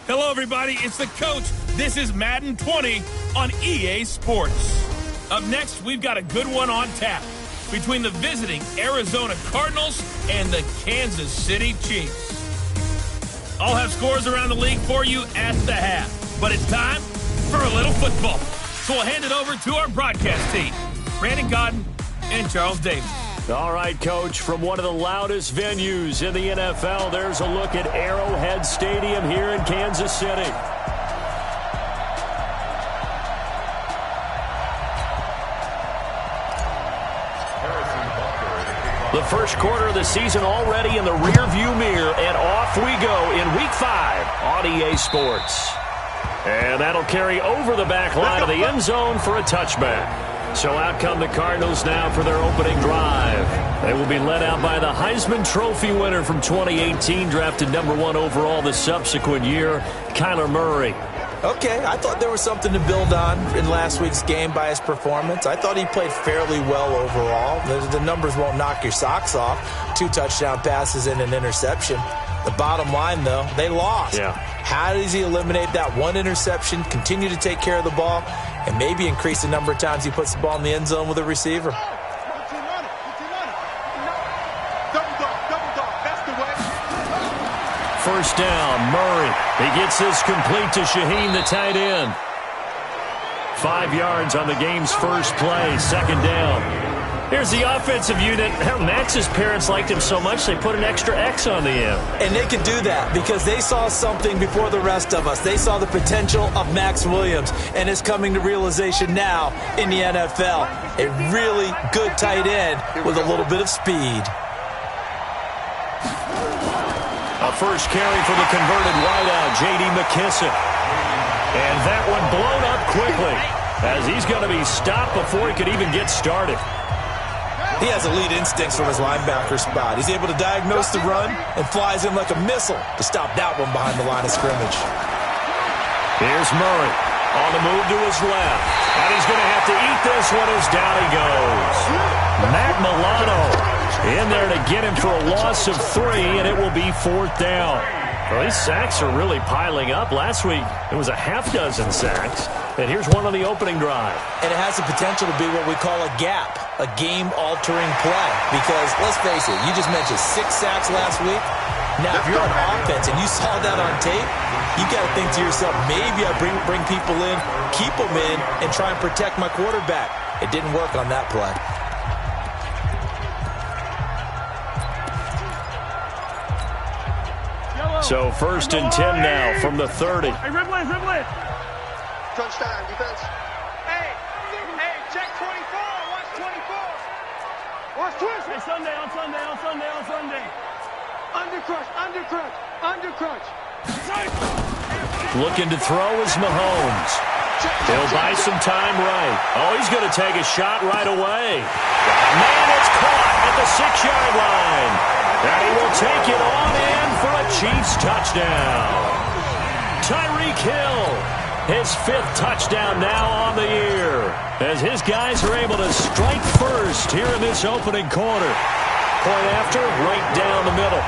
Hello, everybody. It's the coach. This is Madden 20 on EA Sports. Up next, we've got a good one on tap between the visiting Arizona Cardinals and the Kansas City Chiefs. I'll have scores around the league for you at the half, but it's time for a little football. So we'll hand it over to our broadcast team, Brandon Godden and Charles Davis. All right, Coach, from one of the loudest venues in the NFL, there's a look at Arrowhead Stadium here in Kansas City. The first quarter of the season already in the rearview mirror, and off we go in Week 5 on EA Sports. And that'll carry over the back line of the end zone for a touchback. So out come the Cardinals now for their opening drive. They will be led out by the Heisman Trophy winner from 2018, drafted #1 overall the subsequent year, Kyler Murray. Okay, I thought there was something to build on in last week's game by his performance. I thought he played fairly well overall. The numbers won't knock your socks off. 2 touchdown passes and an interception. The bottom line, though, they lost. Yeah. How does he eliminate that one interception, continue to take care of the ball, and maybe increase the number of times he puts the ball in the end zone with a receiver? First down, Murray. He gets this complete to Shaheen, the tight end. 5 yards on the game's first play, second down. Here's the offensive unit. Max's parents liked him so much they put an extra X on the end. And they could do that because they saw something before the rest of us. They saw the potential of Max Williams, and it's coming to realization now in the NFL. A really good tight end with a little bit of speed. A first carry for the converted wideout, J.D. McKissick. And that one blown up quickly as he's going to be stopped before he could even get started. He has elite instincts from his linebacker spot. He's able to diagnose the run and flies in like a missile to stop that one behind the line of scrimmage. Here's Murray on the move to his left. And he's going to have to eat this one as down he goes. Matt Milano in there to get him for a loss of 3, and it will be 4th down. Well, these sacks are really piling up. Last week, it was a half-dozen sacks. And here's one on the opening drive. And it has the potential to be what we call a gap, a game-altering play. Because, let's face it, you just mentioned 6 sacks last week. Now, if you're on offense and you saw that on tape, you got to think to yourself, maybe I bring people in, keep them in, and try and protect my quarterback. It didn't work on that play. So 1st and 10 now from the 30. Hey, rip lane. Touchdown, defense. Hey, check 24. Watch 24. Watch 24. Hey, Sunday. Undercrunch. Looking to throw is Mahomes. He'll buy some time right. Oh, he's going to take a shot right away. Man, it's caught at the 6-yard line. And he will take it on in for a Chiefs touchdown. Tyreek Hill, his 5th touchdown now on the year, as his guys are able to strike first here in this opening quarter. Point after, right down the middle.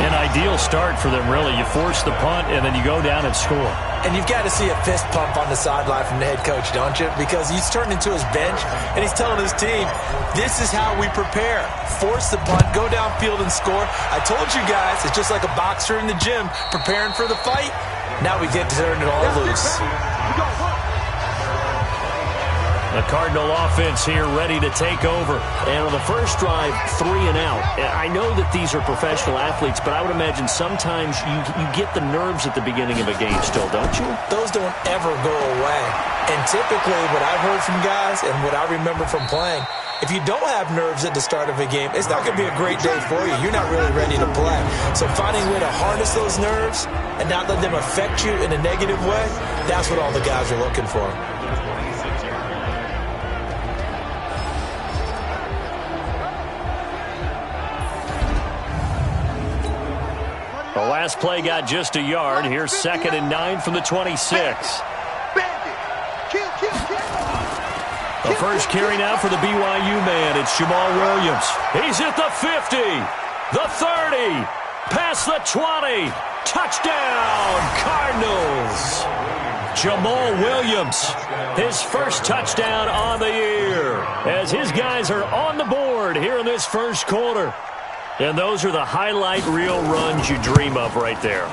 An ideal start for them, really. You force the punt, and then you go down and score. And you've got to see a fist pump on the sideline from the head coach, don't you? Because he's turned into his bench, and he's telling his team, this is how we prepare. Force the punt, go downfield and score. I told you guys, it's just like a boxer in the gym preparing for the fight. Now we get to turn it all loose. The Cardinal offense here ready to take over. And on the first drive, 3 and out. I know that these are professional athletes, but I would imagine sometimes you get the nerves at the beginning of a game still, don't you? Those don't ever go away. And typically what I've heard from guys and what I remember from playing, if you don't have nerves at the start of a game, it's not going to be a great day for you. You're not really ready to play. So finding a way to harness those nerves and not let them affect you in a negative way, that's what all the guys are looking for. The last play got just a yard. Here's 2nd and 9 from the 26. The first carry now for the BYU man. It's Jamal Williams. He's at the 50, the 30, past the 20. Touchdown, Cardinals. Jamal Williams, his first touchdown on the year, as his guys are on the board here in this first quarter. And those are the highlight reel runs you dream of right there.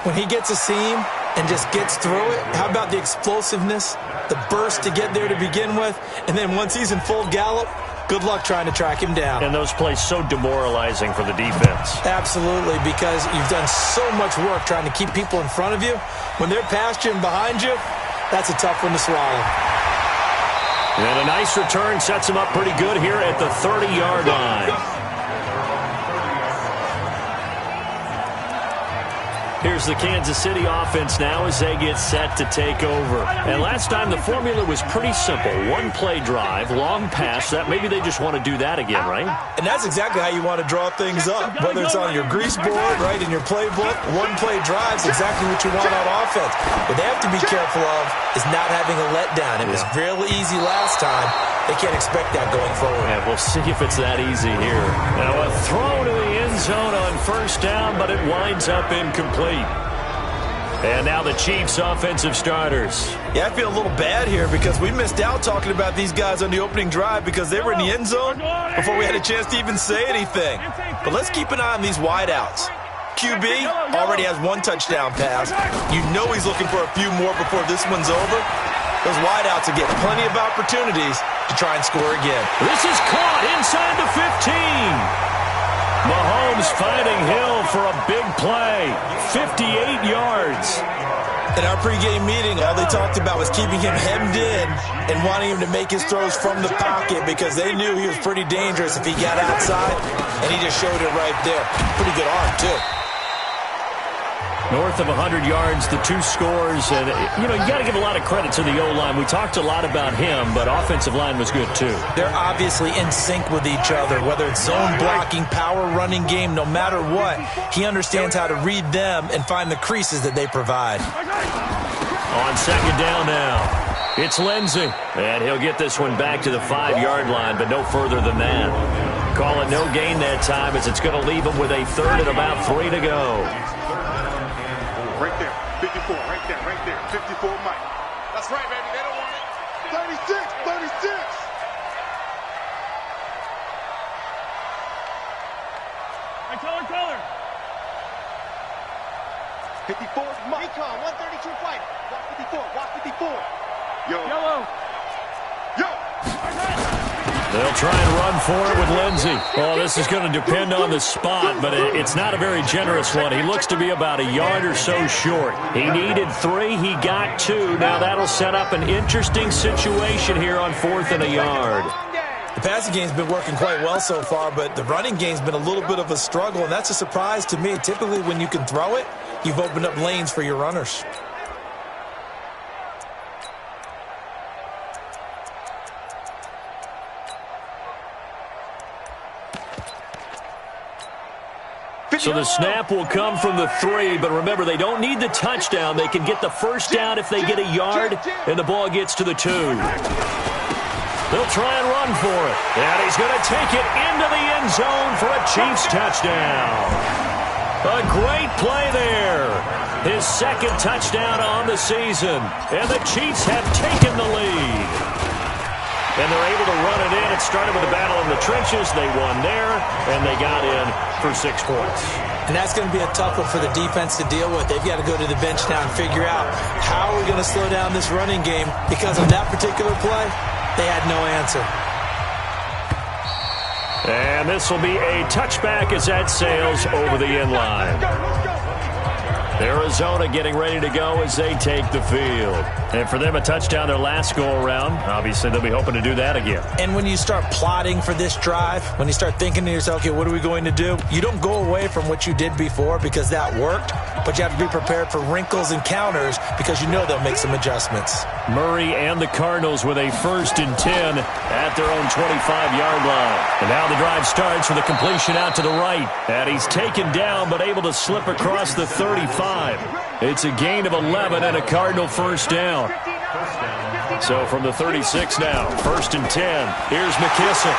When he gets a seam and just gets through it, how about the explosiveness, the burst to get there to begin with, and then once he's in full gallop, good luck trying to track him down. And those plays so demoralizing for the defense. Absolutely, because you've done so much work trying to keep people in front of you. When they're past you and behind you, that's a tough one to swallow. And a nice return sets him up pretty good here at the 30-yard line. Here's the Kansas City offense now as they get set to take over. And last time the formula was pretty simple. One play drive, long pass. That maybe they just want to do that again, right? And that's exactly how you want to draw things up. Whether it's on your grease board, right, in your playbook, one play drive is exactly what you want on offense. What they have to be careful of is not having a letdown. It was real easy last time. They can't expect that going forward. Yeah, we'll see if it's that easy here. Now a throw to the end zone on first down, but it winds up incomplete. And now the Chiefs' offensive starters. Yeah, I feel a little bad here because we missed out talking about these guys on the opening drive because they were in the end zone before we had a chance to even say anything. But let's keep an eye on these wideouts. QB already has one touchdown pass. You know he's looking for a few more before this one's over. Those wideouts will get plenty of opportunities to try and score again. This is caught inside the 15. Mahomes finding Hill for a big play. 58 yards. In our pregame meeting, all they talked about was keeping him hemmed in and wanting him to make his throws from the pocket because they knew he was pretty dangerous if he got outside, and he just showed it right there. Pretty good arm, too. North of 100 yards, the two scores. And, you got to give a lot of credit to the O-line. We talked a lot about him, but offensive line was good, too. They're obviously in sync with each other, whether it's zone blocking, power running game, no matter what. He understands how to read them and find the creases that they provide. On second down now, it's Lindsey. And he'll get this one back to the 5-yard line, but no further than that. Call it no gain that time as it's going to leave him with a third and about 3 to go. Right there, 54, right there, 54 Mike. That's right, baby, they don't want it. 36. Hey, color. 54 Mike. Recon, 132 fight. Watch 54. Yo. Yellow. They'll try and run for it with Lindsey. Well, this is going to depend on the spot, but it's not a very generous one. He looks to be about a yard or so short. He needed 3. He got 2. Now that'll set up an interesting situation here on 4th and a yard. The passing game's been working quite well so far, but the running game's been a little bit of a struggle, and that's a surprise to me. Typically, when you can throw it, you've opened up lanes for your runners. So the snap will come from the 3, but remember, they don't need the touchdown. They can get the first down if they get a yard, and the ball gets to the 2. They'll try and run for it. And he's going to take it into the end zone for a Chiefs touchdown. A great play there. His second touchdown on the season. And the Chiefs have taken the lead. And they're able to run it in. It started with a battle in the trenches. They won there, and they got in for 6 points. And that's going to be a tough one for the defense to deal with. They've got to go to the bench now and figure out how are we going to slow down this running game, because on that particular play, they had no answer. And this will be a touchback as that sails over the end line. Arizona getting ready to go as they take the field. And for them, a touchdown their last go-around. Obviously, they'll be hoping to do that again. And when you start plotting for this drive, when you start thinking to yourself, okay, what are we going to do? You don't go away from what you did before because that worked, but you have to be prepared for wrinkles and counters because you know they'll make some adjustments. Murray and the Cardinals with a 1st and 10 at their own 25-yard line. And now the drive starts with a completion out to the right. And he's taken down but able to slip across the 35. It's a gain of 11 and a Cardinal first down. So from the 36 now, 1st and 10. Here's McKissick.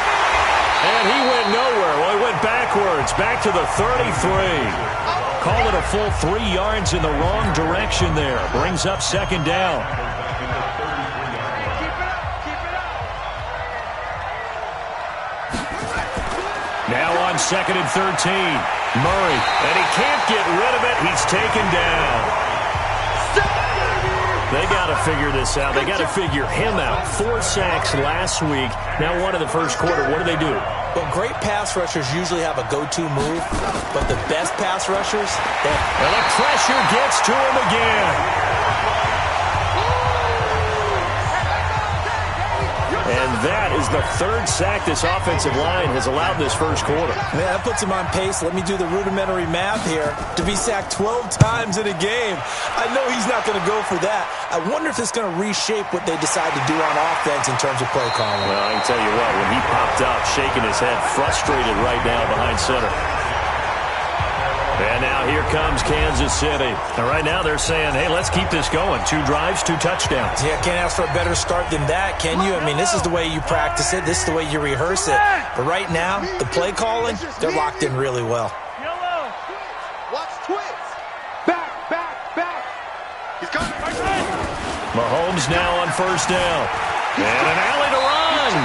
And he went nowhere. Well, he went backwards, back to the 33. Call it a full 3 yards in the wrong direction there. Brings up 2nd down. Now on 2nd and 13. Murray, and he can't get rid of it. He's taken down. They got to figure this out. They got to figure him out. 4 sacks last week. Now one in the first quarter. What do they do? Well, great pass rushers usually have a go-to move, but the best pass rushers, and the pressure gets to him again. And that is the 3rd sack this offensive line has allowed this first quarter. Yeah, that puts him on pace. Let me do the rudimentary math here. To be sacked 12 times in a game. I know he's not going to go for that. I wonder if it's going to reshape what they decide to do on offense in terms of play calling. Well, I can tell you what, when he popped up, shaking his head, frustrated right now behind center. And now here comes Kansas City. And right now they're saying, hey, let's keep this going. 2 drives, 2 touchdowns. Yeah, can't ask for a better start than that, can you? I mean, this is the way you practice it. This is the way you rehearse it. But right now, the play calling, they're locked in really well. Watch twins. Back. He's coming. Mahomes now on 1st down. And an alley to run.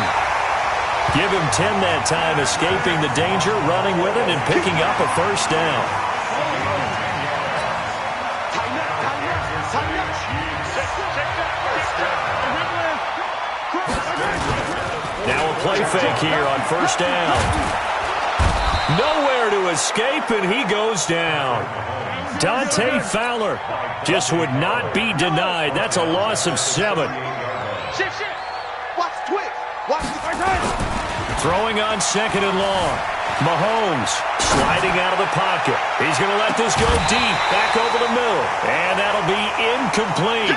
Give him 10 that time, escaping the danger, running with it, and picking up a 1st down. Now a play fake here on 1st down. Nowhere to escape, and he goes down. Dante Fowler just would not be denied. That's a loss of 7. Watch twins. Throwing on 2nd and long. Mahomes sliding out of the pocket. He's going to let this go deep, back over the middle. And that'll be incomplete.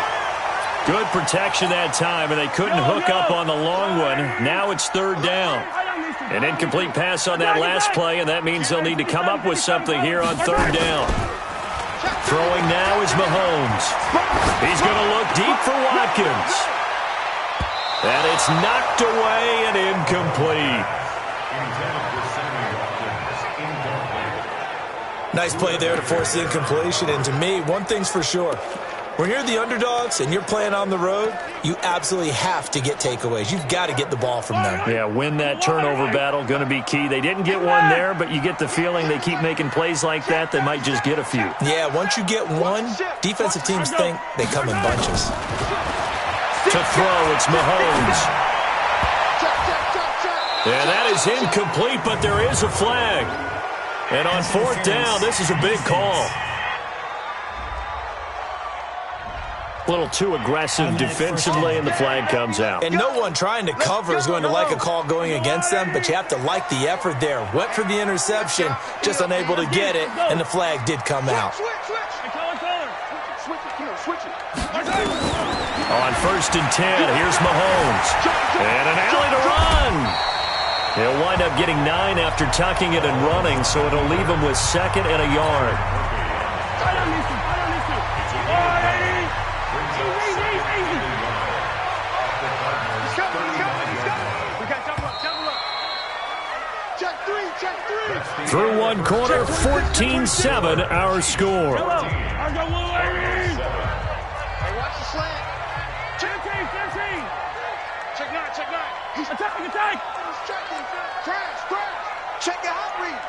Good protection that time, and they couldn't hook up on the long one. Now it's 3rd down. An incomplete pass on that last play, and that means they'll need to come up with something here on 3rd down. Throwing now is Mahomes. He's going to look deep for Watkins. And it's knocked away and incomplete. Nice play there to force the incompletion. And to me, one thing's for sure. When you're the underdogs and you're playing on the road, you absolutely have to get takeaways. You've got to get the ball from them. Yeah, win that turnover battle, going to be key. They didn't get one there, but you get the feeling they keep making plays like that, they might just get a few. Yeah, once you get one, defensive teams think they come in bunches. To throw, it's Mahomes. And that is incomplete, but there is a flag. And on 4th down, this is a big call. A little too aggressive defensively, and the flag comes out. And no one trying to cover is going to like a call going against them, but you have to like the effort there. Went for the interception, just unable to get it, and the flag did come out. On 1st and 10, here's Mahomes. And an alley to run. He'll wind up getting 9 after tucking it and running, so it'll leave him with 2nd and a yard. Through one quarter, 14-7 our score. Hey, watch the slant. Check 9. He's attacking. He's checking. Crash. Check your hot read.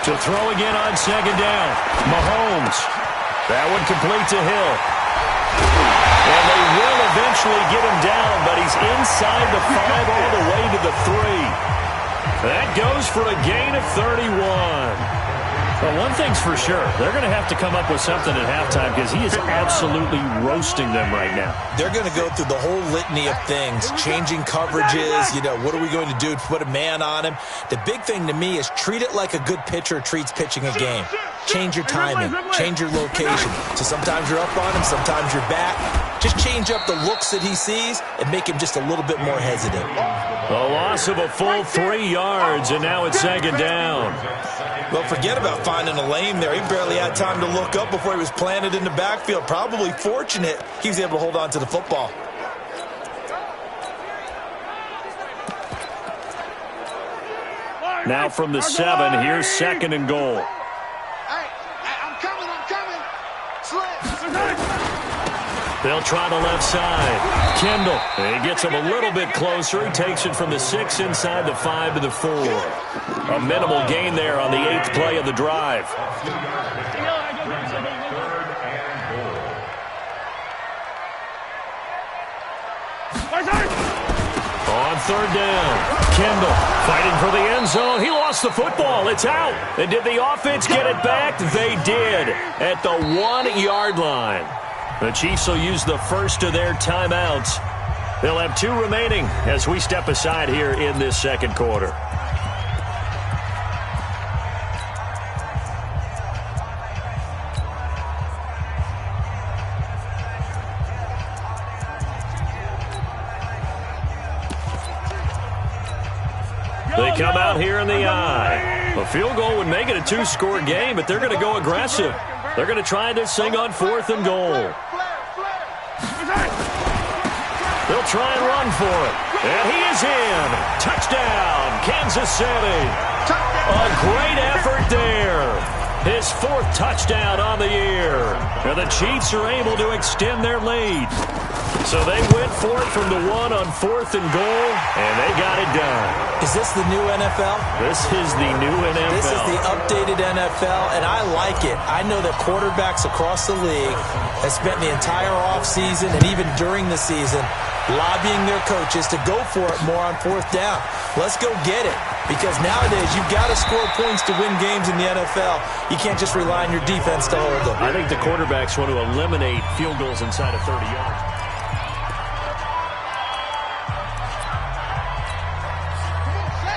To throw again on 2nd down. Mahomes. That one complete to Hill. And they will eventually get him down, but he's inside the 5 all the way to the 3. That goes for a gain of 31. Well, one thing's for sure. They're going to have to come up with something at halftime because he is absolutely roasting them right now. They're going to go through the whole litany of things, changing coverages, what are we going to do to put a man on him? The big thing to me is treat it like a good pitcher treats pitching a game. Change your timing, change your location. So sometimes you're up on him, sometimes you're back. Just change up the looks that he sees and make him just a little bit more hesitant. A loss of a full 3 yards, and now it's second down. Well, forget about finding a lane there. He barely had time to look up before he was planted in the backfield. Probably fortunate he was able to hold on to the football. Now from the 7, here's second and goal. Hey, I'm coming. Slip. They'll try the left side. Kendall, he gets him a little bit closer. He takes it from the 6 inside the 5 to the 4. A minimal gain there on the 8th play of the drive. On third down, Kendall fighting for the end zone. He lost the football. It's out. And did the offense get it back? They did at the 1-yard line. The Chiefs will use the first of their timeouts. They'll have 2 remaining as we step aside here in this second quarter. They come out here in the I. A field goal would make it a 2-score game, but they're going to go aggressive. They're going to try this thing on 4th and goal. They'll try and run for it. And he is in. Touchdown, Kansas City. A great effort there. His 4th touchdown on the year. And the Chiefs are able to extend their lead. So they went for it from the 1 on 4th and goal, and they got it done. Is this the new NFL? This is the new NFL. This is the updated NFL, and I like it. I know that quarterbacks across the league have spent the entire offseason and even during the season lobbying their coaches to go for it more on 4th down. Let's go get it. Because nowadays, you've got to score points to win games in the NFL. You can't just rely on your defense to hold them. I think the quarterbacks want to eliminate field goals inside of 30 yards.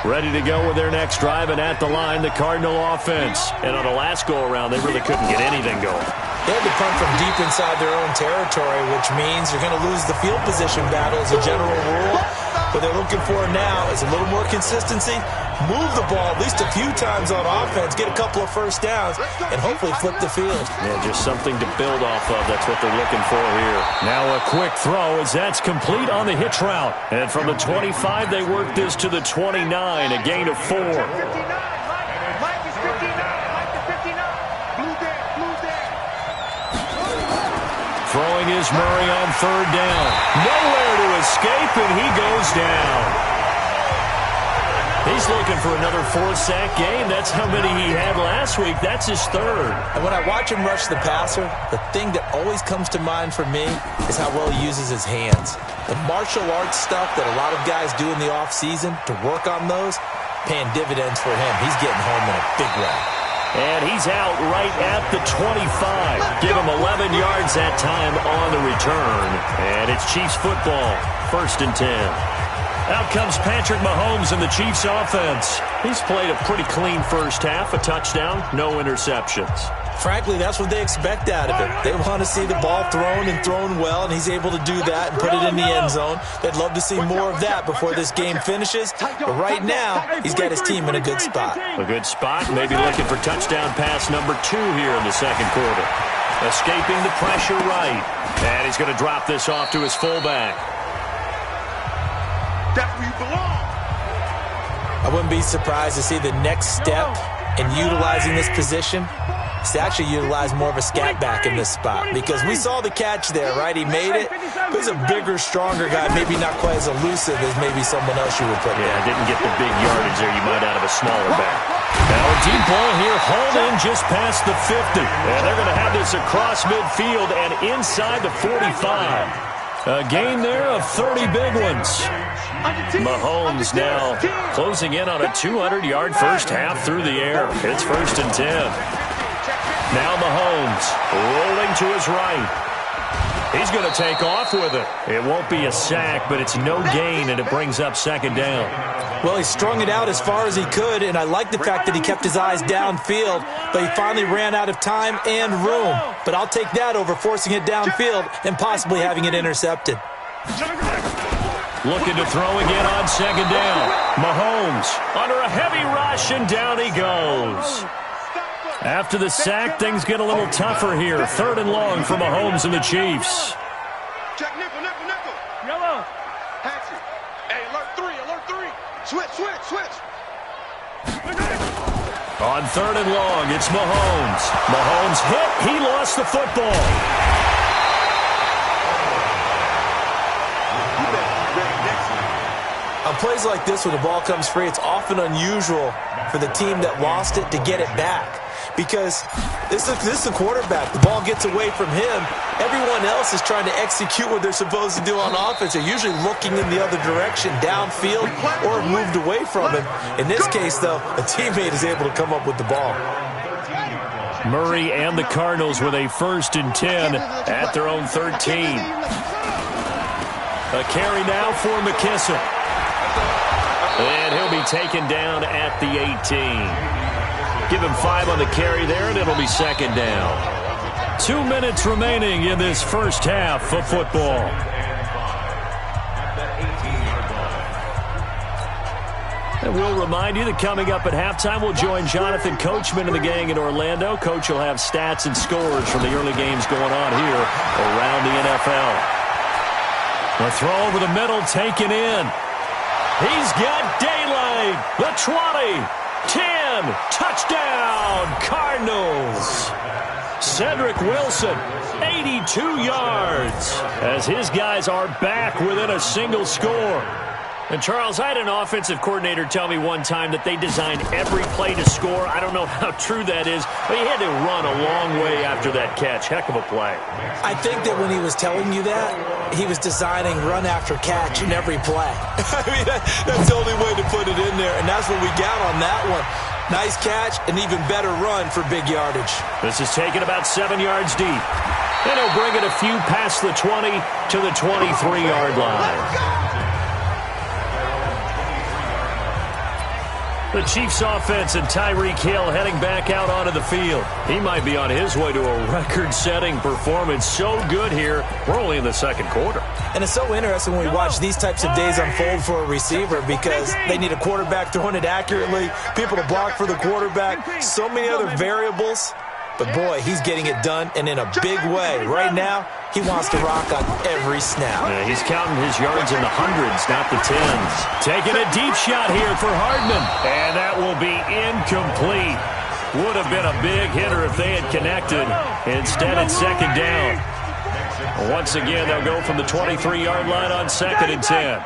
Ready to go with their next drive, and at the line, the Cardinal offense. And on the last go-around, they really couldn't get anything going. They had to punt from deep inside their own territory, which means you're going to lose the field position battle as a general rule. What they're looking for now is a little more consistency, move the ball at least a few times on offense, get a couple of first downs, and hopefully flip the field. Yeah, just something to build off of. That's what they're looking for here. Now a quick throw as that's complete on the hitch route. And from the 25, they work this to the 29, a gain of 4. Throwing is Murray on third down. Nowhere to escape, and he goes down. He's looking for another 4-sack game. That's how many he had last week. That's his 3rd. And when I watch him rush the passer, the thing that always comes to mind for me is how well he uses his hands. The martial arts stuff that a lot of guys do in the offseason to work on those, paying dividends for him. He's getting home in a big way. And he's out right at the 25. Give him 11 yards that time on the return. And it's Chiefs football, 1st and 10. Out comes Patrick Mahomes in the Chiefs offense. He's played a pretty clean first half, a touchdown, no interceptions. Frankly, that's what they expect out of him. They want to see the ball thrown and thrown well, and he's able to do that and put it in the end zone. They'd love to see more of that before this game finishes. But right now, he's got his team in a good spot. A good spot, maybe looking for touchdown pass number 2 here in the second quarter. Escaping the pressure right. And he's going to drop this off to his fullback. That's where you belong. I wouldn't be surprised to see the next step in utilizing this position is to actually utilize more of a scat back in this spot, because we saw the catch there, right? He made it. But he's a bigger, stronger guy, maybe not quite as elusive as maybe someone else you would put there. Yeah, didn't get the big yardage there you might out of a smaller back. Now a deep ball here, hauled in just past the 50. And they're going to have this across midfield and inside the 45. A gain there of 30 big ones. Mahomes now closing in on a 200-yard first half through the air. It's 1st and 10. Now Mahomes rolling to his right. He's going to take off with it. It won't be a sack, but it's no gain, and it brings up second down. Well, he strung it out as far as he could, and I like the fact that he kept his eyes downfield, but he finally ran out of time and room. But I'll take that over forcing it downfield and possibly having it intercepted. Looking to throw again on second down. Mahomes under a heavy rush, and down he goes. After the sack, things get a little tougher here. Third and long for Mahomes and the Chiefs. Check nickel. Yellow. Hatchet. Hey, alert three. Switch. On third and long, it's Mahomes. Mahomes hit. He lost the football. On plays like this, when the ball comes free, it's often unusual for the team that lost it to get it back. Because this is the quarterback. The ball gets away from him. Everyone else is trying to execute what they're supposed to do on offense. They're usually looking in the other direction, downfield, or moved away from him. In this case, though, a teammate is able to come up with the ball. Murray and the Cardinals with a 1st and 10 at their own 13. A carry now for McKissick. And he'll be taken down at the 18. Give him 5 on the carry there, and it'll be second down. 2 minutes remaining in this first half of football. And we'll remind you that coming up at halftime, we'll join Jonathan Coachman and the gang in Orlando. Coach will have stats and scores from the early games going on here around the NFL. A throw over the middle, taken in. He's got daylight. The 20. 10, touchdown, Cardinals. Cedric Wilson, 82 yards, as his guys are back within a single score. And, Charles, I had an offensive coordinator tell me one time that they designed every play to score. I don't know how true that is, but he had to run a long way after that catch. Heck of a play. I think that when he was telling you that, he was designing run after catch in every play. I mean, that's the only way to put it in there, and that's what we got on that one. Nice catch, an even better run for big yardage. This is taken about 7 yards deep. And he'll bring it a few past the 20 to the 23-yard line. The Chiefs offense and Tyreek Hill heading back out onto the field. He might be on his way to a record-setting performance. So good here. We're only in the second quarter. And it's so interesting when we watch these types of days unfold for a receiver because they need a quarterback throwing it accurately, people to block for the quarterback, so many other variables. But, boy, he's getting it done, and in a big way. Right now, he wants to rock on every snap. Yeah, he's counting his yards in the hundreds, not the tens. Taking a deep shot here for Hardman. And that will be incomplete. Would have been a big hitter if they had connected. Instead, it's second down. Once again, they'll go from the 23-yard line on 2nd and 10.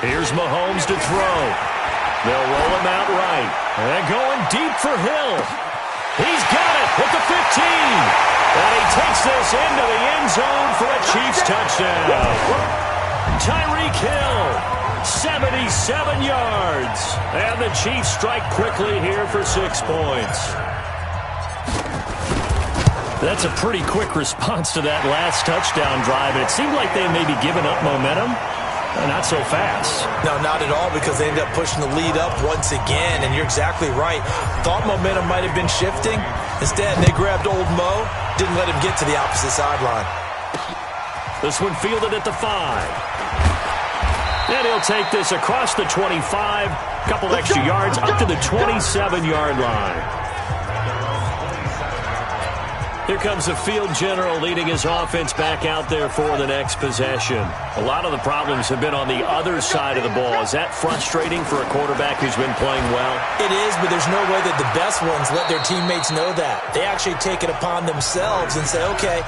Here's Mahomes to throw. They'll roll him out right. And going deep for Hill. He's got it at the 15. And he takes this into the end zone for a Chiefs touchdown. Tyreek Hill, 77 yards. And the Chiefs strike quickly here for 6 points. That's a pretty quick response to that last touchdown drive. It seemed like they may be giving up momentum. Not so fast. No, not at all, because they ended up pushing the lead up once again, and you're exactly right. Thought momentum might have been shifting. Instead, they grabbed old Mo, didn't let him get to the opposite sideline. This one fielded at the 5. And he'll take this across the 25, couple extra yards up to the 27-yard line. Here comes the field general leading his offense back out there for the next possession. A lot of the problems have been on the other side of the ball. Is that frustrating for a quarterback who's been playing well? It is, but there's no way that the best ones let their teammates know that. They actually take it upon themselves and say, okay,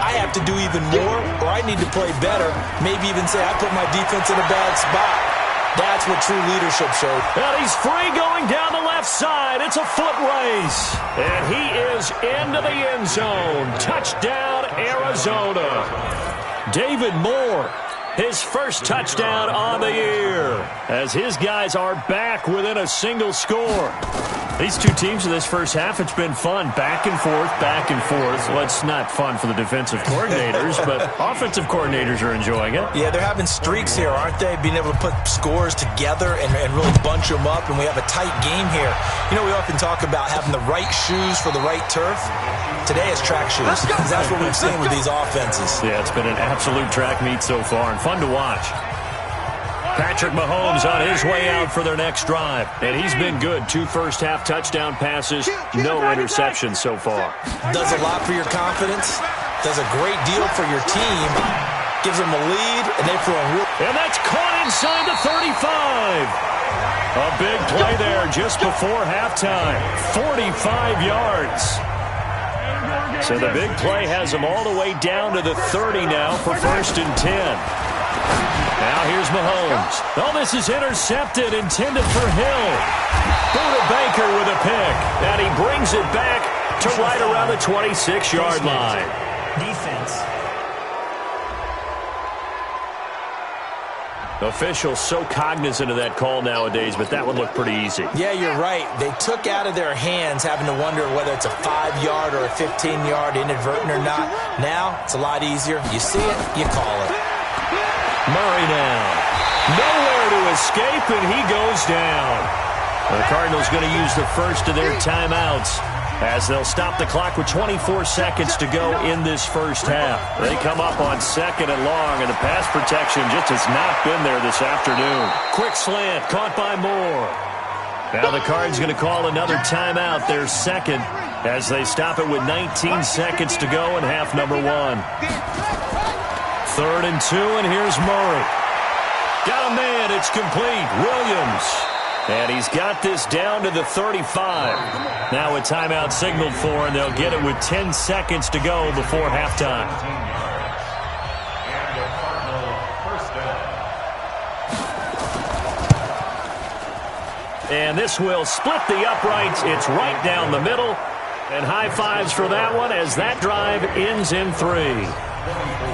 I have to do even more, or I need to play better. Maybe even say, I put my defense in a bad spot. That's what true leadership showed. And he's free going down the left side. It's a foot race. And he is into the end zone. Touchdown, Arizona. David Moore, his his first touchdown on the year, as his guys are back within a single score. These two teams in this first half, it's been fun. Back and forth, back and forth. Well, it's not fun for the defensive coordinators, but offensive coordinators are enjoying it. Yeah, they're having streaks here, aren't they? Being able to put scores together and really bunch them up, and we have a tight game here. You know, we often talk about having the right shoes for the right turf. Today it's track shoes. That's what we've seen with these offenses. Yeah, it's been an absolute track meet so far, and fun to watch. Patrick Mahomes on his way out for their next drive. And he's been good. 2 first-half touchdown passes, no interceptions so far. Does a lot for your confidence. Does a great deal for your team. Gives them a lead, and they feel real. And that's caught inside the 35. A big play there just before halftime. 45 yards. So the big play has them all the way down to the 30 now for 1st and 10. Now here's Mahomes. Oh, this is intercepted, intended for Hill. Buda Baker with a pick. And he brings it back to right around the 26-yard line. Defense. Officials so cognizant of that call nowadays, but that would look pretty easy. Yeah, you're right. They took out of their hands having to wonder whether it's a 5-yard or a 15-yard inadvertent or not. Now, it's a lot easier. You see it, you call it. Murray now. Nowhere to escape, and he goes down. The Cardinals going to use the first of their timeouts as they'll stop the clock with 24 seconds to go in this first half. They come up on 2nd and long, and the pass protection just has not been there this afternoon. Quick slant caught by Moore. Now the Cards going to call another timeout, their second, as they stop it with 19 seconds to go in half number 1. 3rd and 2, and here's Murray. Got a man, it's complete. Williams. And he's got this down to the 35. Now a timeout signaled for, and they'll get it with 10 seconds to go before halftime. And this will split the uprights. It's right down the middle. And high fives for that one as that drive ends in 3.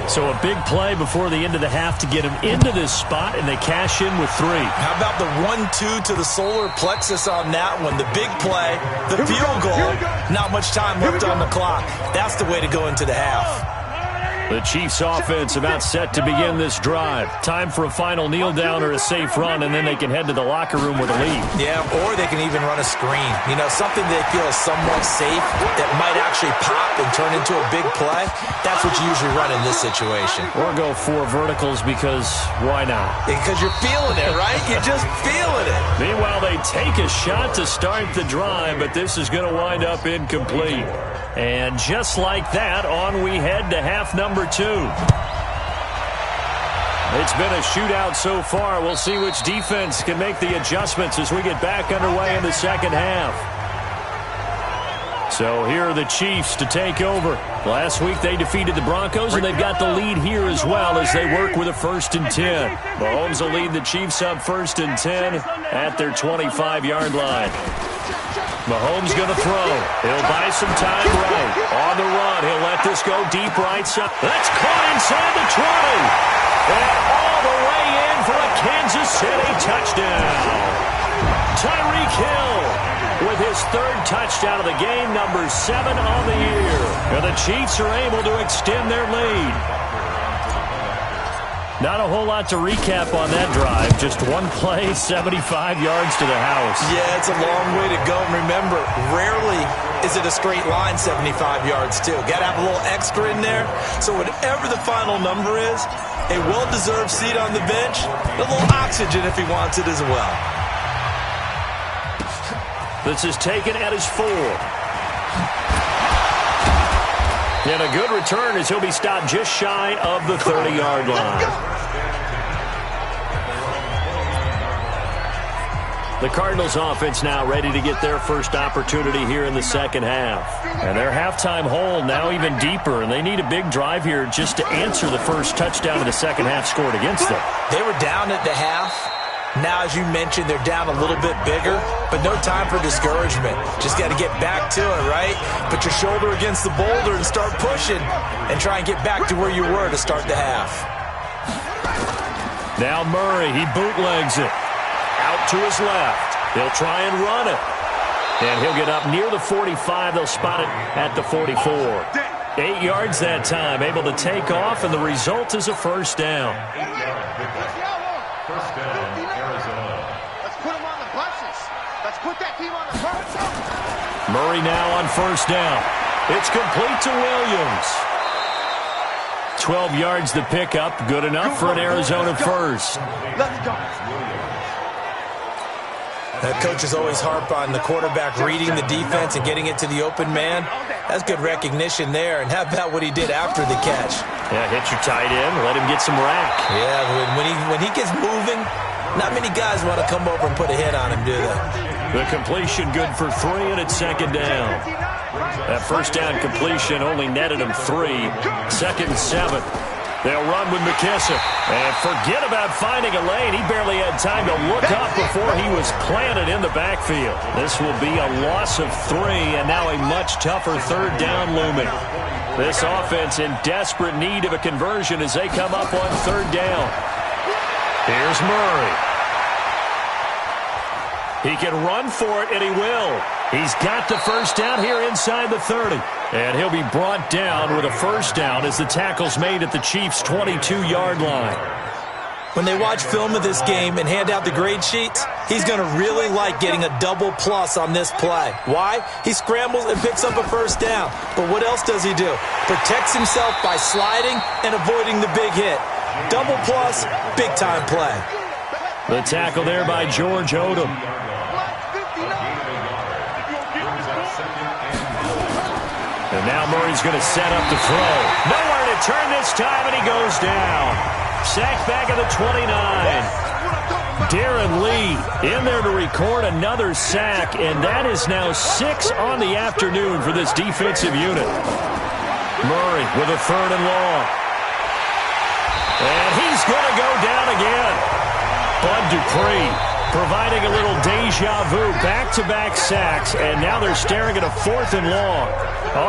So a big play before the end of the half to get him into this spot, and they cash in with 3. How about the 1-2 to the solar plexus on that one? The big play, the field goal, not much time left on the clock. That's the way to go into the half. The Chiefs offense about set to begin this drive. Time for a final kneel down or a safe run, and then they can head to the locker room with a lead. Yeah, or they can even run a screen. You know, something they feel is somewhat safe that might actually pop and turn into a big play. That's what you usually run in this situation. Or go 4 verticals because why not? Because you're feeling it, right? You're just feeling it. Meanwhile, they take a shot to start the drive, but this is going to wind up incomplete. And just like that, on we head to half number 2. It's been a shootout so far. We'll see which defense can make the adjustments as we get back underway in the second half. So here are the Chiefs to take over. Last week they defeated the Broncos, and they've got the lead here as well as they work with a 1st and 10. Mahomes will lead the Chiefs up 1st and 10 at their 25-yard line. Mahomes going to throw. He'll buy some time right. On the run, he'll let this go deep right side. That's caught inside the 20. And all the way in for a Kansas City touchdown. Tyreek Hill with his 3rd touchdown of the game, number 7 on the year. And the Chiefs are able to extend their lead. Not a whole lot to recap on that drive. Just one play, 75 yards to the house. Yeah, it's a long way to go. And remember, rarely is it a straight line 75 yards, too. Got to have a little extra in there. So whatever the final number is, a well-deserved seat on the bench, a little oxygen if he wants it as well. This is taken at his 4. And a good return as he'll be stopped just shy of the 30-yard line. The Cardinals offense now ready to get their first opportunity here in the second half. And their halftime hole now even deeper, and they need a big drive here just to answer the first touchdown of the second half scored against them. They were down at the half. Now, as you mentioned, they're down a little bit bigger, but no time for discouragement. Just got to get back to it, right? Put your shoulder against the boulder and start pushing and try and get back to where you were to start the half. Now Murray, he bootlegs it. Out to his left. He'll try and run it. And he'll get up near the 45. They'll spot it at the 44. 8 yards that time, able to take off, and the result is a first down. First down, Arizona. Let's put them on the buses. Let's put that team on the buses. Murray now on first down. It's complete to Williams. 12 yards to pick up. Good enough for an Arizona first. Let's go. That coach is always harp on the quarterback reading the defense and getting it to the open man. That's good recognition there. And how about what he did after the catch? Yeah, hit your tight end. Let him get some rack. Yeah, when he gets moving, not many guys want to come over and put a hit on him, do they? The completion good for 3, and it's second down. That first down completion only netted him 3. Second and 7. They'll run with McKissick. And forget about finding a lane. He barely had time to look up before he was planted in the backfield. This will be a loss of 3, and now a much tougher third down looming. This offense in desperate need of a conversion as they come up on third down. Here's Murray. He can run for it, and he will. He's got the first down here inside the 30. And he'll be brought down with a first down as the tackle's made at the Chiefs' 22-yard line. When they watch film of this game and hand out the grade sheets, he's going to really like getting a double plus on this play. Why? He scrambles and picks up a first down. But what else does he do? Protects himself by sliding and avoiding the big hit. Double plus, big-time play. The tackle there by George Odom. And now Murray's going to set up the throw. Nowhere to turn this time, and he goes down. Sacked back at the 29. Darren Lee in there to record another sack, and that is now 6 on the afternoon for this defensive unit. Murray with a third and long. And he's going to go down again. Bud Dupree providing a little deja vu, back-to-back sacks, and now they're staring at a 4th and long.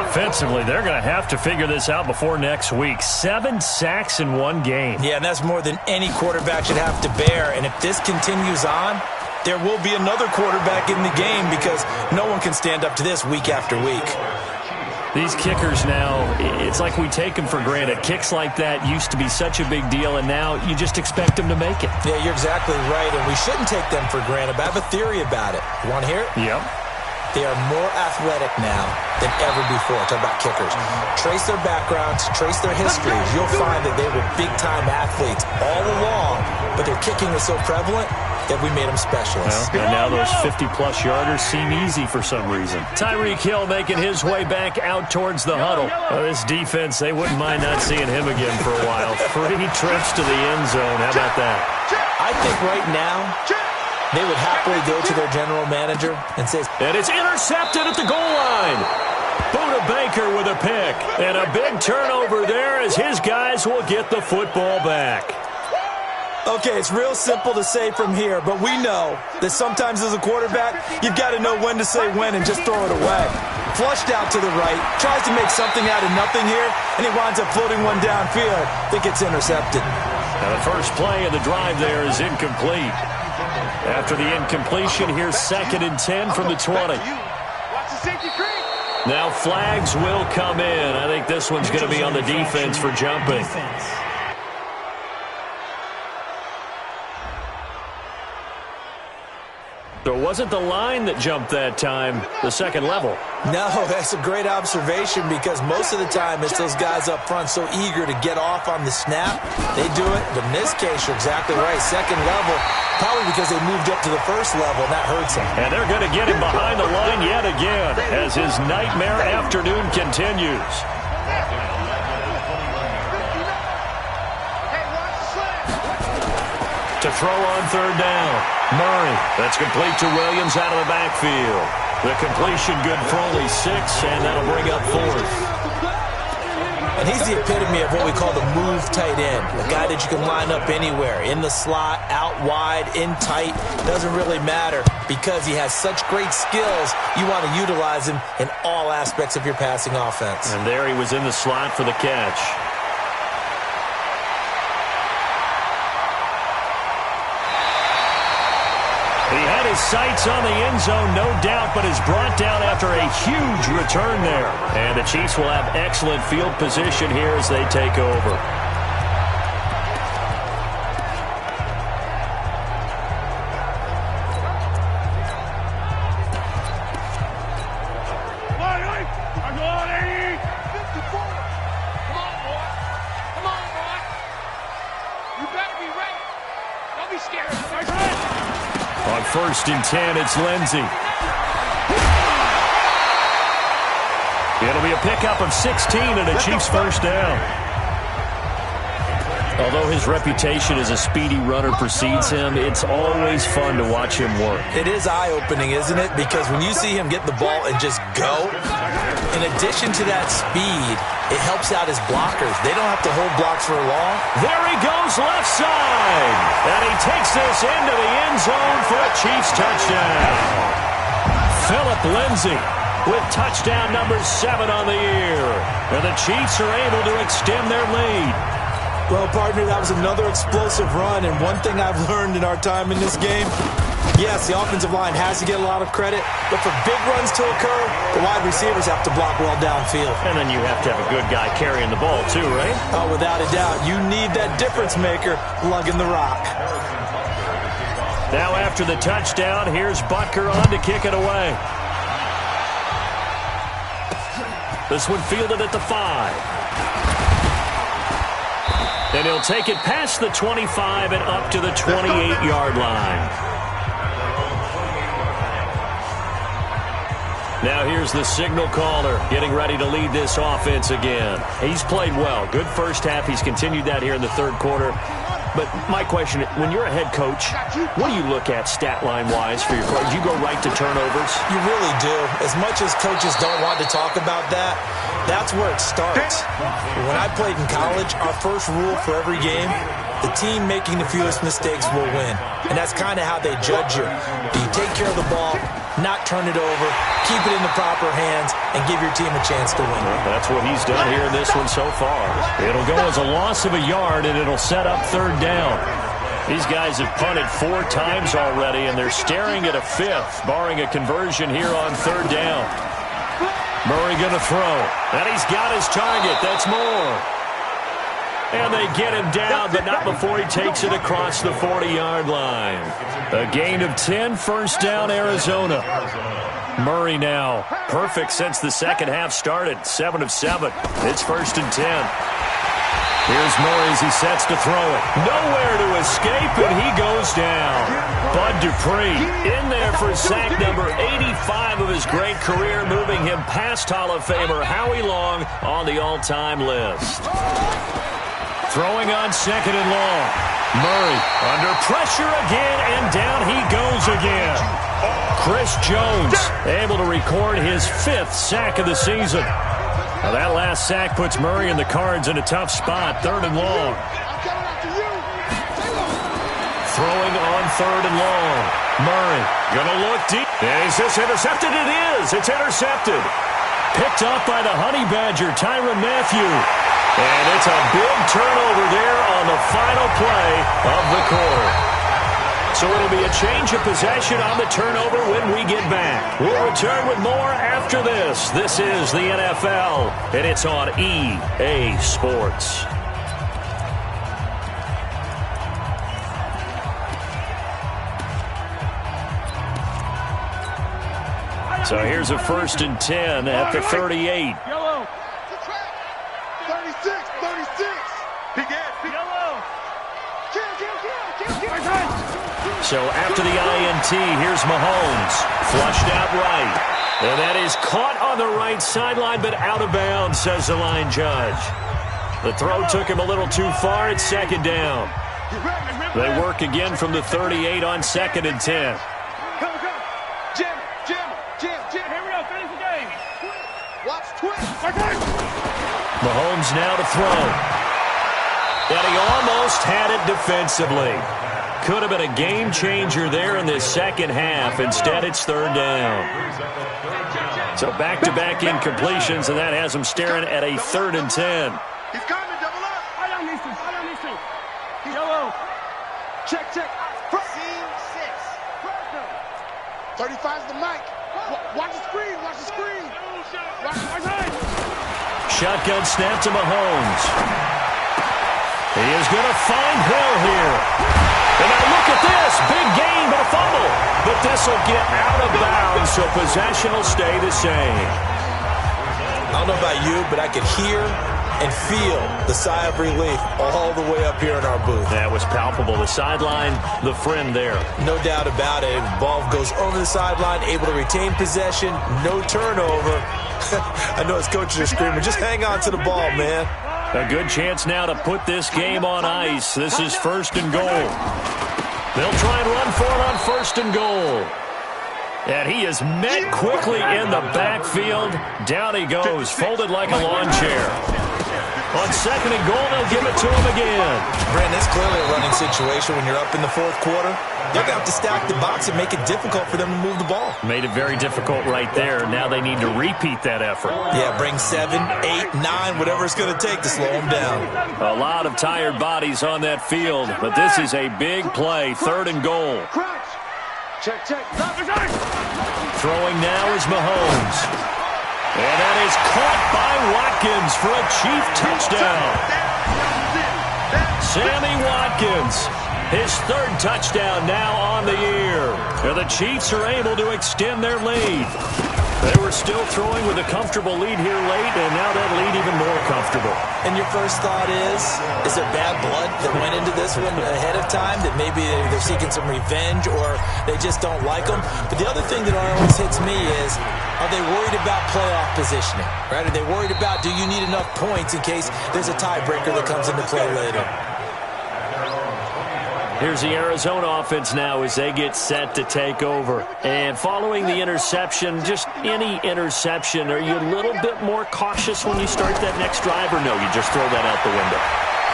Offensively, they're going to have to figure this out before next week. 7 sacks in one game. Yeah, and that's more than any quarterback should have to bear. And if this continues on, there will be another quarterback in the game because no one can stand up to this week after week. These kickers now, it's like we take them for granted. Kicks like that used to be such a big deal, and now you just expect them to make it. Yeah, you're exactly right, and we shouldn't take them for granted. But I have a theory about it. You want to hear it? Yep. They are more athletic now than ever before. Talk about kickers. Trace their backgrounds, trace their histories. You'll find that they were big-time athletes all along, but their kicking was so prevalent that we made them specialists. Well, and now those 50-plus yarders seem easy for some reason. Tyreek Hill making his way back out towards the huddle. Well, this defense, they wouldn't mind not seeing him again for a while. 3 trips to the end zone. How about that? I think right now they would happily go to their general manager and say, and it's intercepted at the goal line. Buda Baker with a pick. And a big turnover there as his guys will get the football back. Okay, it's real simple to say from here, but we know that sometimes as a quarterback, you've got to know when to say when and just throw it away. Flushed out to the right, tries to make something out of nothing here, and he winds up floating one downfield that gets intercepted. Now the first play of the drive there is incomplete. After the incompletion, here's 2nd and 10 from the 20. Now flags will come in. I think this one's going to be on the defense for jumping. So it wasn't the line that jumped that time, the second level. No, that's a great observation because most of the time it's those guys up front so eager to get off on the snap. They do it, but in this case, you're exactly right. Second level, probably because they moved up to the first level, and that hurts them. And they're going to get him behind the line yet again as his nightmare afternoon continues. To throw on third down. Murray. That's complete to Williams out of the backfield. The completion good for only 6, and that'll bring up 4th. And he's the epitome of what we call the move tight end. A guy that you can line up anywhere. In the slot, out wide, in tight. Doesn't really matter because he has such great skills. You want to utilize him in all aspects of your passing offense. And there he was in the slot for the catch. sights on the end zone, no doubt, but is brought down after a huge return there. And the Chiefs will have excellent field position here as they take over. On 1st and 10, it's Lindsey. It'll be a pickup of 16 and a Chiefs first down. Although his reputation as a speedy runner precedes him, it's always fun to watch him work. It is eye-opening, isn't it? Because when you see him get the ball and just go, in addition to that speed, it helps out his blockers. They don't have to hold blocks for long. There he goes left side. And he takes this into the end zone for a Chiefs touchdown. Phillip Lindsay with touchdown number 7 on the year. And the Chiefs are able to extend their lead. Well, partner, that was another explosive run, and one thing I've learned in our time in this game, yes, the offensive line has to get a lot of credit, but for big runs to occur, the wide receivers have to block well downfield. And then you have to have a good guy carrying the ball too, right? Oh, without a doubt. You need that difference maker lugging the rock. Now after the touchdown, here's Butker on to kick it away. This one fielded at the 5. And he'll take it past the 25 and up to the 28-yard line. Now here's the signal caller getting ready to lead this offense again. He's played well. Good first half. He's continued that here in the third quarter. But my question, when you're a head coach, what do you look at stat line-wise for your coach? Do you go right to turnovers? You really do. As much as coaches don't want to talk about that, that's where it starts. When I played in college, our first rule for every game, the team making the fewest mistakes will win. And that's kind of how they judge you. Do you take care of the ball, not turn it over, keep it in the proper hands, and give your team a chance to win? Well, that's what he's done here in this one so far. It'll go as a loss of a yard, and it'll set up third down. These guys have punted 4 times already, and they're staring at a 5th, barring a conversion here on third down. Murray going to throw, and he's got his target. That's Moore. And they get him down, but not before he takes it across the 40-yard line. A gain of 10, first down, Arizona. Murray now, perfect since the second half started, 7 of 7. It's 1st and 10. Here's Murray as he sets to throw it. Nowhere to escape, and he goes down. Bud Dupree in there for sack number 85 of his great career, moving him past Hall of Famer Howie Long on the all-time list. Throwing on 2nd and long. Murray under pressure again, and down he goes again. Chris Jones able to record his 5th sack of the season. Now that last sack puts Murray and the Cards in a tough spot, 3rd and long. Throwing on 3rd and long. Murray gonna look deep. Is this intercepted? It is. It's intercepted. Picked off by the Honey Badger, Tyrann Mathieu. And it's a big turnover there on the final play of the quarter. So it'll be a change of possession on the turnover when we get back. We'll return with more after this. This is the NFL, and it's on EA Sports. So here's a 1st and 10 at the 38. Yellow. 36. Yellow. So after the INT, here's Mahomes. Flushed out right. And that is caught on the right sideline, but out of bounds, says the line judge. The throw took him a little too far. It's 2nd down. They work again from the 38 on 2nd and 10. Mahomes now to throw. And he almost had it defensively. Could have been a game changer there in this second half. Instead, it's 3rd down. So back-to-back incompletions, and that has him staring at a 3rd and 10. He's coming, double up. I don't need to. Yellow. Check. Seam 6. 35's the mic. Watch the screen. Watch the screen. Shotgun snap to Mahomes. He is going to find Hill here. And now look at this. Big gain, but a fumble. But this will get out of bounds, so possession will stay the same. I don't know about you, but I could hear and feel the sigh of relief all the way up here in our booth. That was palpable. The sideline, the friend there. No doubt about it. Ball goes over the sideline, able to retain possession, no turnover. I know his coaches are screaming, just hang on to the ball, man. A good chance now to put this game on ice. This is 1st and goal. They'll try and run for it on 1st and goal. And he is met quickly in the backfield. Down he goes, folded like a lawn chair. On 2nd and goal, they'll give it to him again. Brandon, it's clearly a running situation when you're up in the 4th quarter. They're going to have to stack the box and make it difficult for them to move the ball. Made it very difficult right there. Now they need to repeat that effort. Yeah, bring 7, 8, 9, whatever it's going to take to slow them down. A lot of tired bodies on that field, but this is a big play. 3rd and goal. Check. Throwing now is Mahomes. And that is caught by Watkins for a Chief touchdown. Sammy Watkins, his 3rd touchdown now on the year. And the Chiefs are able to extend their lead. They were still throwing with a comfortable lead here late, and now that lead even more comfortable. And your first thought is there bad blood that went into this one ahead of time, that maybe they're seeking some revenge or they just don't like them? But the other thing that always hits me is, are they worried about playoff positioning? Right? Are they worried about, do you need enough points in case there's a tiebreaker that comes into play later? Here's the Arizona offense now as they get set to take over. And following the interception, just any interception, are you a little bit more cautious when you start that next drive, or no, you just throw that out the window?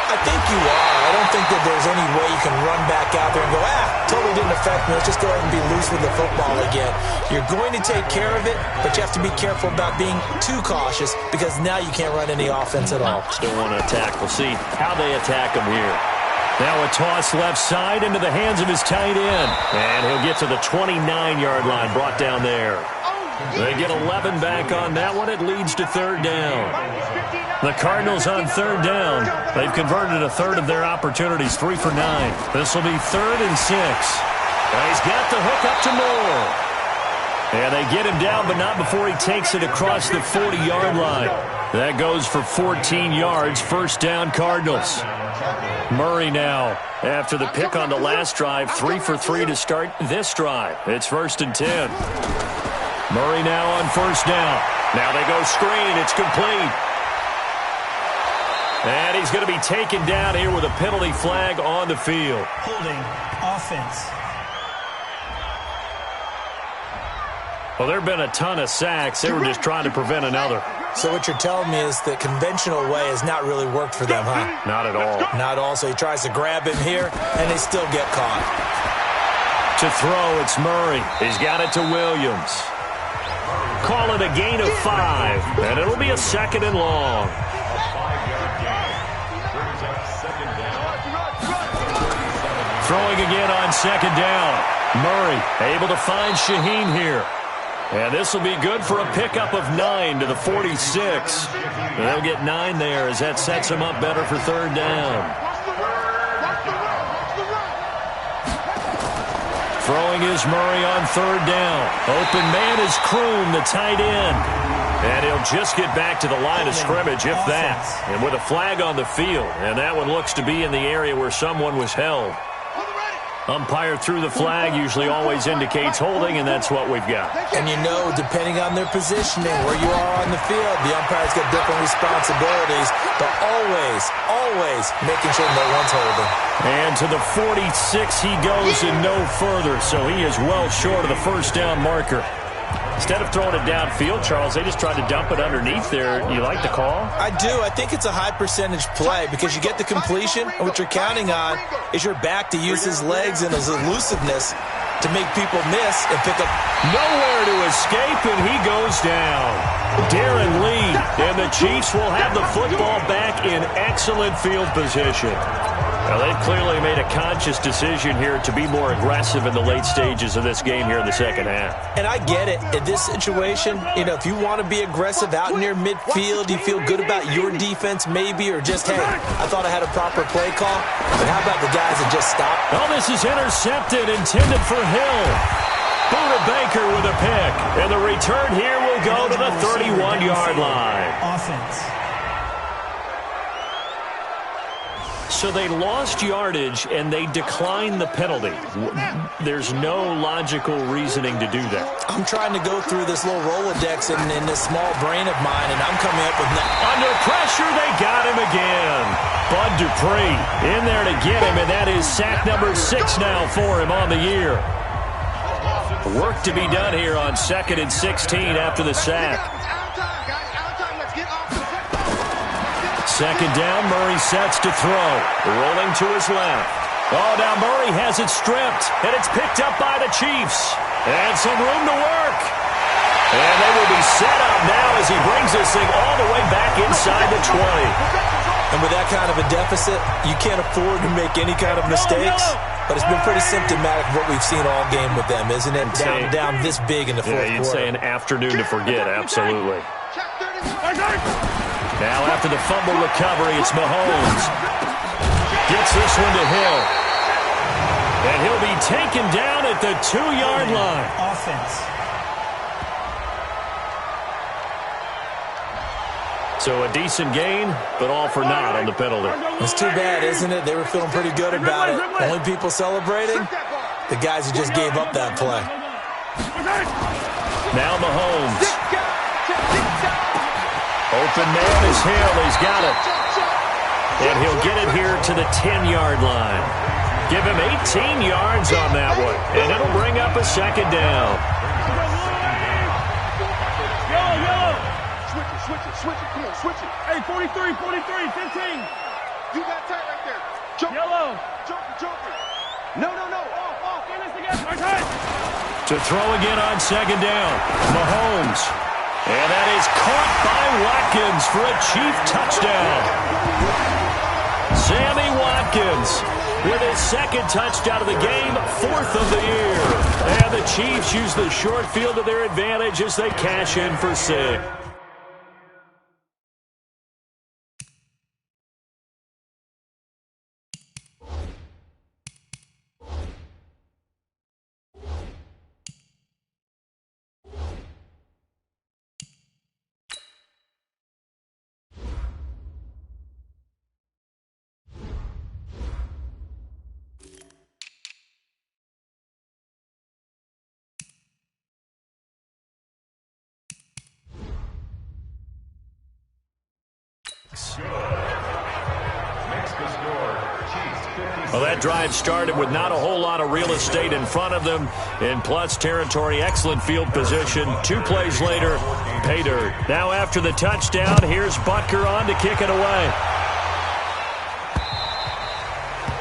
I think you are. I don't think that there's any way you can run back out there and go, totally didn't affect me. Let's just go ahead and be loose with the football again. You're going to take care of it, but you have to be careful about being too cautious because now you can't run any offense at all. Still want to attack. We'll see how they attack them here. Now a toss left side into the hands of his tight end. And he'll get to the 29-yard line, brought down there. They get 11 back on that one. It leads to 3rd down. The Cardinals on 3rd down. They've converted a 1/3 of their opportunities, 3 for 9. This will be 3rd and 6. He's got the hook up to Moore. And they get him down, but not before he takes it across the 40-yard line. That goes for 14 yards. 1st down, Cardinals. Murray now, after the pick on the last drive, 3 for 3 to start this drive. It's 1st and 10. Murray now on 1st down. Now they go screen. It's complete. And he's going to be taken down here with a penalty flag on the field. Holding offense. Well, there have been a ton of sacks. They were just trying to prevent another. So what you're telling me is the conventional way has not really worked for them, huh? Not at all. Not at all. So he tries to grab him here, and they still get caught. To throw, it's Murray. He's got it to Williams. Call it a gain of 5, and it'll be a 2nd and long. Throwing again on 2nd down. Murray able to find Shaheen here. And this will be good for a pickup of 9 to the 46. They'll get 9 there as that sets them up better for 3rd down. Throwing is Murray on 3rd down. Open man is Kroon, the tight end. And he'll just get back to the line of scrimmage, if that. And with a flag on the field. And that one looks to be in the area where someone was held. Umpire threw the flag, usually always indicates holding, and that's what we've got. And you know, depending on their positioning, where you are on the field, the umpire's got different responsibilities, but always making sure no one's holding. And to the 46 he goes and no further, so he is well short of the 1st down marker. Instead of throwing it downfield, Charles, they just tried to dump it underneath there. You like the call? I do. I think it's a high-percentage play because you get the completion, and what you're counting on is your back to use his legs and his elusiveness to make people miss and pick up. Nowhere to escape, and he goes down. Darren Lee, and the Chiefs will have the football back in excellent field position. Well, they've clearly made a conscious decision here to be more aggressive in the late stages of this game here in the second half. And I get it. In this situation, if you want to be aggressive out near midfield, you feel good about your defense maybe, or just, hey, I thought I had a proper play call. But how about the guys that just stop? Oh, this is intercepted, intended for Hill. Buda Baker with a pick. And the return here will go to the 31-yard line. Offense. So they lost yardage, and they declined the penalty. There's no logical reasoning to do that. I'm trying to go through this little Rolodex in this small brain of mine, and I'm coming up with Under pressure, they got him again. Bud Dupree in there to get him, and that is sack number 6 now for him on the year. Work to be done here on 2nd and 16 after the sack. Second down, Murray sets to throw. Rolling to his left. Oh, now Murray has it stripped, and it's picked up by the Chiefs. And some room to work. And they will be set up now as he brings this thing all the way back inside the 20. And with that kind of a deficit, you can't afford to make any kind of mistakes. But it's been pretty symptomatic of what we've seen all game with them, isn't it? Down this big in the fourth quarter. You'd say an afternoon to forget, absolutely. Now after the fumble recovery, it's Mahomes. Gets this one to Hill. And he'll be taken down at the 2-yard line. Offense. So a decent gain, but all for naught on the penalty. It's too bad, isn't it? They were feeling pretty good about it. Only people celebrating, the guys who just gave up that play. Now Mahomes. Open man is Hill. He's got it. And he'll get it here to the 10-yard line. Give him 18 yards on that one. And it'll bring up a second down. Switch it. Come on, switch it. Hey, 43, 15. You got tight right there. Jump. Yellow. Joker. No. Off. Get this together. To throw again on second down. Mahomes. And that is caught by Watkins for a Chief touchdown. Sammy Watkins with his second touchdown of the game, 4th of the year. And the Chiefs use the short field to their advantage as they cash in for 6. Well, that drive started with not a whole lot of real estate in front of them. In plus territory, excellent field position. 2 plays later, pay dirt. Now after the touchdown, here's Butker on to kick it away.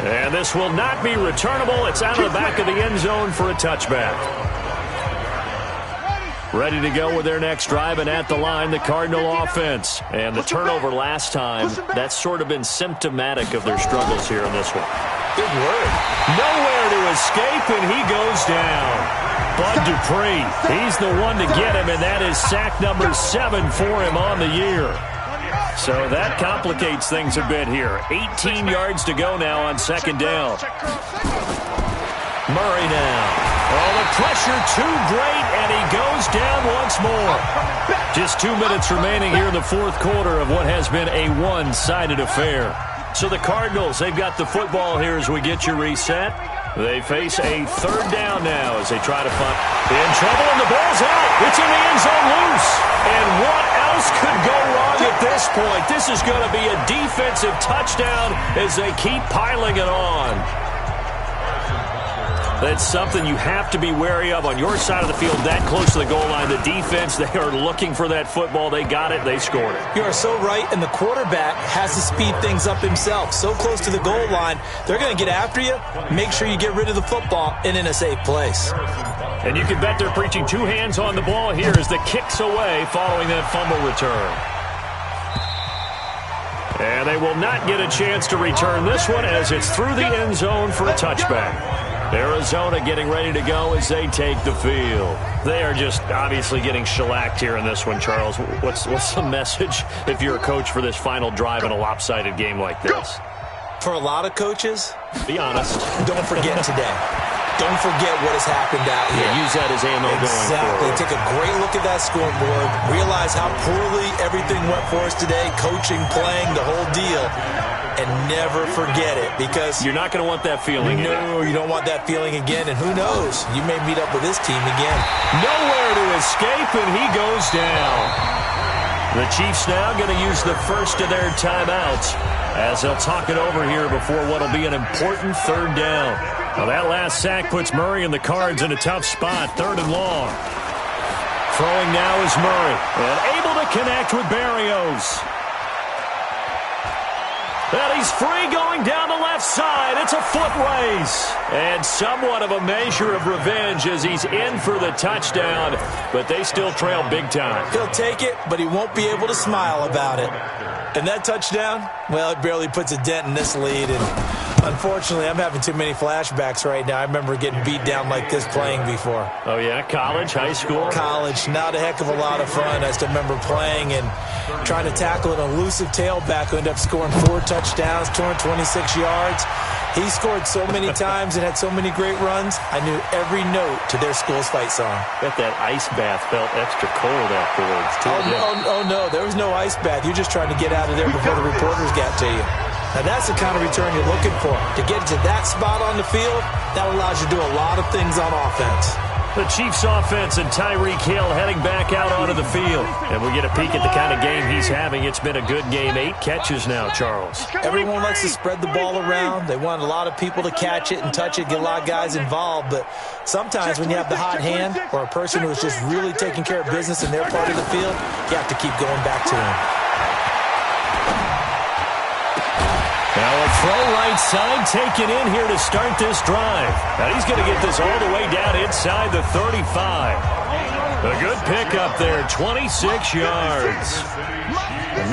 And this will not be returnable. It's out of the back of the end zone for a touchback. Ready to go with their next drive, and at the line, the Cardinal offense. And the turnover last time, that's sort of been symptomatic of their struggles here in this one. Good word. Nowhere to escape, and he goes down. Bud Dupree, he's the one to get him, and that is sack number 7 for him on the year. So that complicates things a bit here. 18 yards to go now on second down. Murray now. Oh, the pressure too great, and he goes down once more. Just 2 minutes remaining here in the fourth quarter of what has been a one-sided affair. So the Cardinals, they've got the football here as we get you reset. They face a third down now as they try to find. In trouble, and the ball's out. It's in the end zone loose. And what else could go wrong at this point? This is going to be a defensive touchdown as they keep piling it on. That's something you have to be wary of on your side of the field, that close to the goal line. The defense, they are looking for that football. They got it. They scored it. You are so right, and the quarterback has to speed things up himself. So close to the goal line, they're going to get after you. Make sure you get rid of the football and in a safe place. And you can bet they're preaching 2 hands on the ball here as the kick's away following that fumble return. And they will not get a chance to return this one as it's through the end zone for a touchback. Arizona getting ready to go as they take the field. They are just obviously getting shellacked here in this one, Charles. What's the message if you're a coach for this final drive in a lopsided game like this? For a lot of coaches, be honest. Don't forget today. Don't forget what has happened out here. Yeah, use that as ammo going Exactly. forward. Take a great look at that scoreboard. Realize how poorly everything went for us today. Coaching, playing, the whole deal. And never forget it, because you're not going to want that feeling again. No, you don't want that feeling again. And who knows? You may meet up with this team again. Nowhere to escape, and he goes down. The Chiefs now going to use the first of their timeouts as they'll talk it over here before what will be an important third down. Now that last sack puts Murray and the Cards in a tough spot, 3rd and long. Throwing now is Murray, and able to connect with Berrios. And he's free going down the left side. It's a foot race. And somewhat of a measure of revenge as he's in for the touchdown, but they still trail big time. He'll take it, but he won't be able to smile about it. And that touchdown, well, it barely puts a dent in this lead. And unfortunately, I'm having too many flashbacks right now. I remember getting beat down like this playing before. Oh, yeah? College, high school? College. Not a heck of a lot of fun. I still remember playing and trying to tackle an elusive tailback who ended up scoring 4 touchdowns, 226 yards. He scored so many times and had so many great runs, I knew every note to their school's fight song. Bet that ice bath felt extra cold afterwards, too. Oh, no, there was no ice bath. You're just trying to get out of there before the reporters got to you. Now, that's the kind of return you're looking for. To get to that spot on the field, that allows you to do a lot of things on offense. The Chiefs offense and Tyreek Hill heading back out onto the field. And we get a peek at the kind of game he's having. It's been a good game. 8 catches now, Charles. Everyone likes to spread the ball around. They want a lot of people to catch it and touch it, get a lot of guys involved. But sometimes when you have the hot hand or a person who is just really taking care of business in their part of the field, you have to keep going back to them. Now a throw right side taken in here to start this drive. Now he's going to get this all the way down inside the 35. A good pickup there, 26 yards.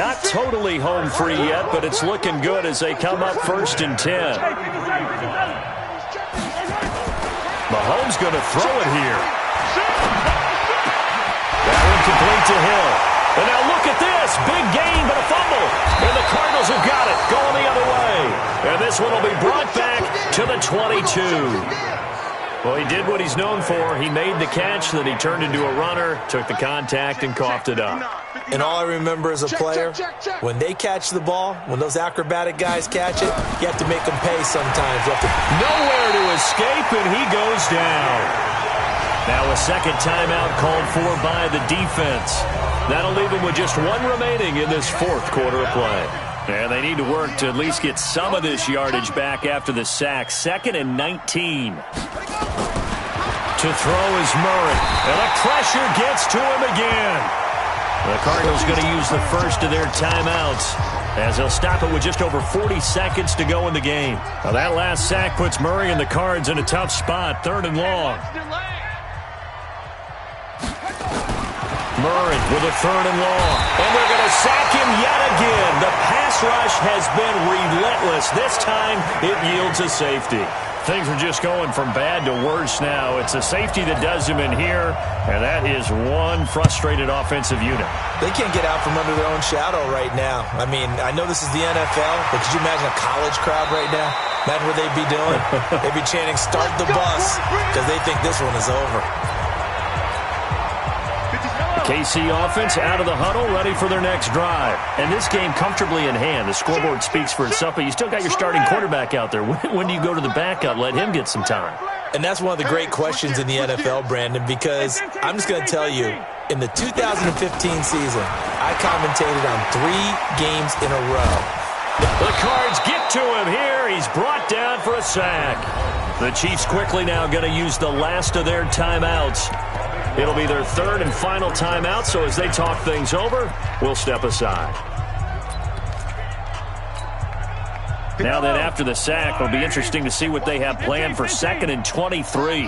Not totally home free yet, but it's looking good as they come up 1st and 10. Mahomes going to throw it here. That one complete to Hill. And now look at this. Big gain, but a fumble. And the Cardinals have got it. Going the other way. And this one will be brought back to the 22. Well, he did what he's known for. He made the catch, then he turned into a runner, took the contact, and coughed it up. And all I remember as a player, when they catch the ball, when those acrobatic guys catch it, you have to make them pay sometimes. You have to... Nowhere to escape, and he goes down. Now a second timeout called for by the defense. That'll leave him with just 1 remaining in this 4th quarter of play. And they need to work to at least get some of this yardage back after the sack. 2nd and 19. To throw is Murray. And the pressure gets to him again. The Cardinals going to use the first of their timeouts as they'll stop it with just over 40 seconds to go in the game. Now that last sack puts Murray and the Cards in a tough spot. 3rd and long. Murray with a 3rd and long. And they're going to sack him yet again. The pass rush has been relentless. This time it yields a safety. Things are just going from bad to worse now. It's a safety that does him in here, and that is one frustrated offensive unit. They can't get out from under their own shadow right now. I mean, I know this is the NFL, but could you imagine a college crowd right now? Imagine what they'd be doing. They'd be chanting, "Start the bus," because they think this one is over. KC offense out of the huddle, ready for their next drive. And this game comfortably in hand. The scoreboard speaks for itself, but you still got your starting quarterback out there. When do you go to the backup? Let him get some time. And that's one of the great questions in the NFL, Brandon, because I'm just going to tell you, in the 2015 season, I commentated on 3 games in a row. The Cards get to him here. He's brought down for a sack. The Chiefs quickly now going to use the last of their timeouts. It'll be their 3rd and final timeout, so as they talk things over, we'll step aside. Now that after the sack, it'll be interesting to see what they have planned for 2nd and 23.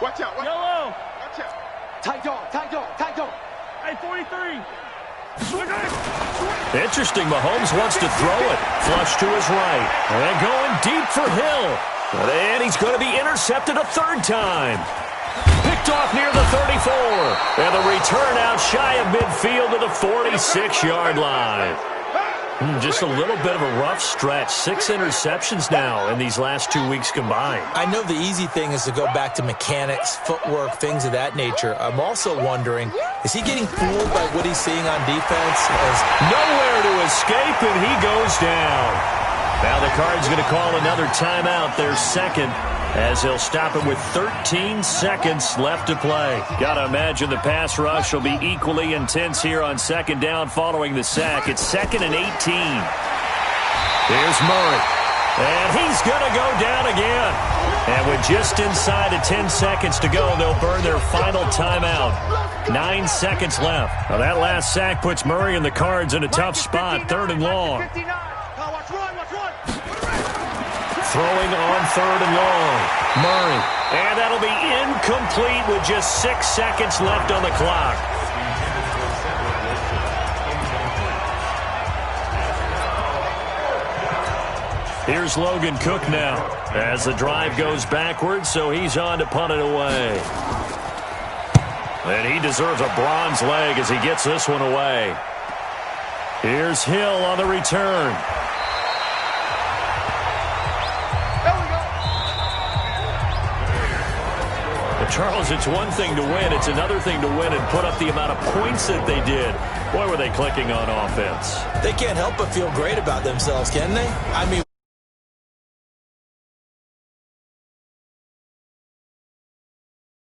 Watch out. Yellow. Watch out. Tight dog. Hey, 43. Interesting, Mahomes wants to throw it. Flush to his right. And going deep for Hill. And he's going to be intercepted a third time. Picked off near the 34. And the return out shy of midfield to the 46-yard line. Just a little bit of a rough stretch. 6 interceptions now in these last 2 weeks combined. I know the easy thing is to go back to mechanics, footwork, things of that nature. I'm also wondering, is he getting fooled by what he's seeing on defense? Nowhere to escape, and he goes down. Now the Cards going to call another timeout, their second, as he'll stop it with 13 seconds left to play. Got to imagine the pass rush will be equally intense here on second down following the sack. It's 2nd and 18. Here's Murray. And he's going to go down again. And with just inside of 10 seconds to go, they'll burn their final timeout. 9 seconds left. Now that last sack puts Murray and the Cards in a tough spot, 3rd and long. Throwing on 3rd and long. Murray. And that'll be incomplete with just 6 seconds left on the clock. Here's Logan Cook now as the drive goes backwards, so he's on to punt it away. And he deserves a bronze leg as he gets this one away. Here's Hill on the return. Charles, it's one thing to win. It's another thing to win and put up the amount of points that they did. Boy, were they clicking on offense. They can't help but feel great about themselves, can they? I mean...